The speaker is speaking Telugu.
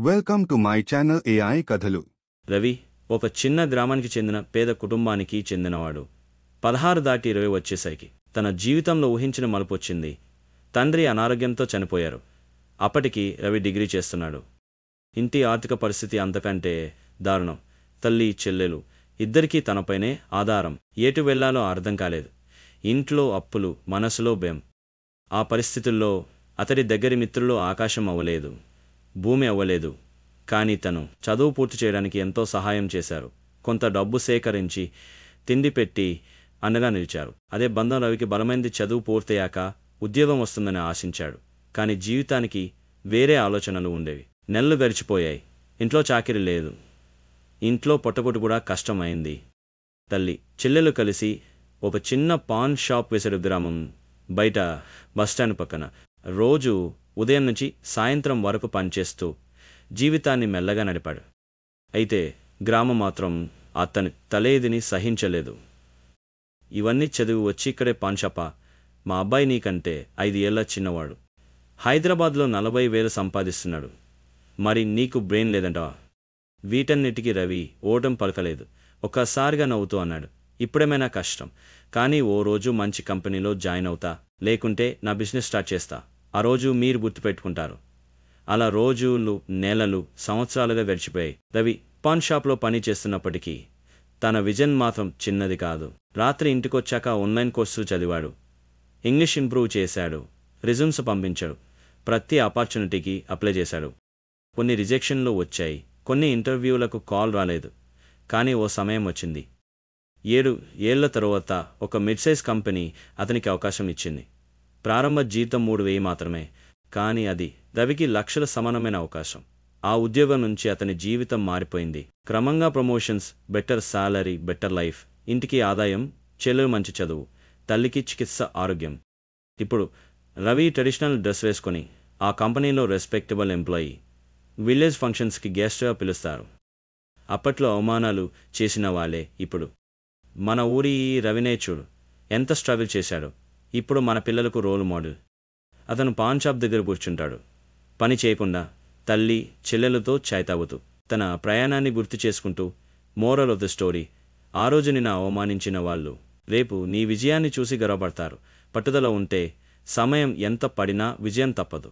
Welcome to my channel AI కథలు. రవి ఒక చిన్న గ్రామానికి చెందిన పేద కుటుంబానికి చెందినవాడు. 16 దాటి 20 వచ్చేసరికి తన జీవితంలో ఊహించిన మలుపు వచ్చింది. తండ్రి అనారోగ్యంతో చనిపోయారు. అప్పటికి రవి డిగ్రీ చేస్తున్నాడు. ఇంటి ఆర్థిక పరిస్థితి అంతకంటే దారుణం. తల్లి చెల్లెలు ఇద్దరికీ తనపైనే ఆధారం. ఎటు వెళ్లాలో అర్థం కాలేదు. ఇంట్లో అప్పులు, మనసులో భయం. ఆ పరిస్థితుల్లో అతడి దగ్గరి మిత్రులు ఆకాశం అవ్వలేదు, భూమి అవ్వలేదు. కానీ తను చదువు పూర్తి చేయడానికి ఎంతో సహాయం చేశారు. కొంత డబ్బు సేకరించి తిండి పెట్టి అండగా నిలిచారు. అదే బంధం రవికి బలమైంది. చదువు పూర్తయ్యాక ఉద్యోగం వస్తుందని ఆశించాడు. కానీ జీవితానికి వేరే ఆలోచనలు ఉండేవి. నెలలు గడిచిపోయాయి. ఇంట్లో చాకిరీ లేదు. ఇంట్లో పొట్టగొట్టు కూడా కష్టమైంది. తల్లి చెల్లెలు కలిసి ఒక చిన్న పాన్ షాప్ వేసాడు గ్రామం బయట బస్టాండ్ పక్కన. రోజు ఉదయం నుంచి సాయంత్రం వరకు పనిచేస్తూ జీవితాన్ని మెల్లగా నడిపాడు. అయితే గ్రామం మాత్రం అతని తలేదిని సహించలేదు. ఇవన్నీ చదివి వచ్చి ఇక్కడే పాన్ షాపా? మా అబ్బాయి నీకంటే 5 ఏళ్ల చిన్నవాడు. హైదరాబాద్లో 40,000 సంపాదిస్తున్నాడు. మరి నీకు బ్రెయిన్ లేదంటావా? వీటన్నిటికీ రవి ఓటం పలకలేదు. ఒక్కసారిగా నవ్వుతూ అన్నాడు, ఇప్పుడేమైనా కష్టం, కానీ ఓ రోజు మంచి కంపెనీలో జాయిన్ అవుతా, లేకుంటే నా బిజినెస్ స్టార్ట్ చేస్తా. ఆ రోజు మీరు గుర్తుపెట్టుకుంటారు. అలా రోజులు, నెలలు, సంవత్సరాలుగా గడిచిపోయాయి. రవి పాన్ షాప్లో పని చేస్తున్నప్పటికీ తన విజన్ మాత్రం చిన్నది కాదు. రాత్రి ఇంటికొచ్చాక ఆన్లైన్ కోర్సు చదివాడు. ఇంగ్లీష్ ఇంప్రూవ్ చేశాడు. రిజ్యూమ్స్ పంపించాడు. ప్రతి ఆపర్చునిటీకి అప్లై చేశాడు. కొన్ని రిజెక్షన్లు వచ్చాయి. కొన్ని ఇంటర్వ్యూలకు కాల్ రాలేదు. కానీ ఓ సమయం వచ్చింది. 7 ఏళ్ల తరువాత ఒక మిడ్ సైజ్ కంపెనీ అతనికి అవకాశం ఇచ్చింది. ప్రారంభ జీతం 3,000 మాత్రమే. కానీ అది రవికి లక్షల సమానమైన అవకాశం. ఆ ఉద్యోగం నుంచి అతని జీవితం మారిపోయింది. క్రమంగా promotions, better salary, better life. ఇంటికి ఆదాయం, చెల్లెలు మంచి చదువు, తల్లికి చికిత్స, ఆరోగ్యం. ఇప్పుడు రవి ట్రెడిషనల్ డ్రెస్ వేసుకొని ఆ కంపెనీలో రెస్పెక్టబుల్ ఎంప్లాయీ. విలేజ్ ఫంక్షన్స్కి గెస్ట్గా పిలుస్తారు. అప్పట్లో అవమానాలు చేసిన వాళ్ళే ఇప్పుడు మన ఊరి రవినే చూడు, ఎంత స్ట్రగుల్ చేశాడు. ఇప్పుడు మన పిల్లలకు రోల్ మోడల్. అతను పాన్ షాప్ దగ్గర కూర్చుంటాడు, పని చేయకుండా, తల్లి చెల్లెలతో చాయ్ తాగుతూ, తన ప్రయాణాన్ని గుర్తు చేసుకుంటూ. మోరల్ ఆఫ్ ద స్టోరీ, ఆ రోజు నిన్ను అవమానించిన వాళ్ళు రేపు నీ విజయాన్ని చూసి గర్వపడతారు. పట్టుదల ఉంటే సమయం ఎంత పడినా విజయం తప్పదు.